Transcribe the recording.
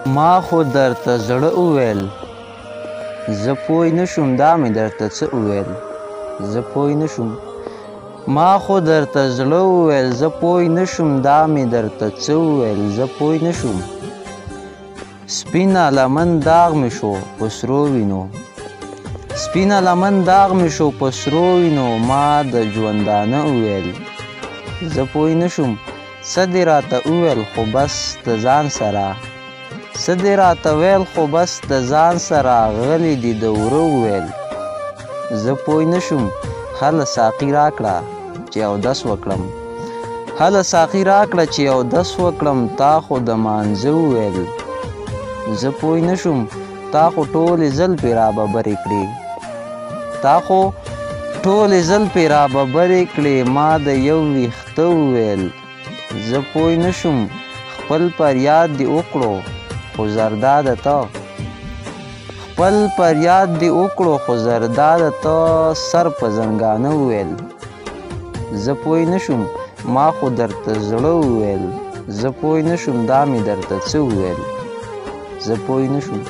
ما خو درته زړه وویل زه پوی نشوم دا مې درته څه وویل زه پوی نشوم ما خو درته زړه وویل زه پوی نشوم دا مې درته څه وویل زه پوی نشوم سپینه لمن داغ مې شو په سرو وینو سپینه لمن داغ مې شو په سرو وینو ما د ژوندانه وویل زه پوی نشوم څه دې راته وویل خو بس د ځان سره څه دې راته ویل خو بس د ځان سره غلی دي د وره وویل زه پوی نشوم هله ساقي راکړه چې اودس وکړم هله ساقي راکړه چې اودس وکړم تا خو د مانځه وویل زه پوی نشوم تا خو ټولې زلفې راببرې کړې تا خو ټولې زلفې راببرې کړې ما د یو ویښته وویل زه پوی نشوم خپل فریاد دې وکړو خو زرداده ته خپل فریاد دې وکړو خو زرداده ته سر په زنګانه وویل زه پوی نشوم ما خو درته زړه وویل زه پوی نشوم دا مې درته څه وویل زه پوی نشوم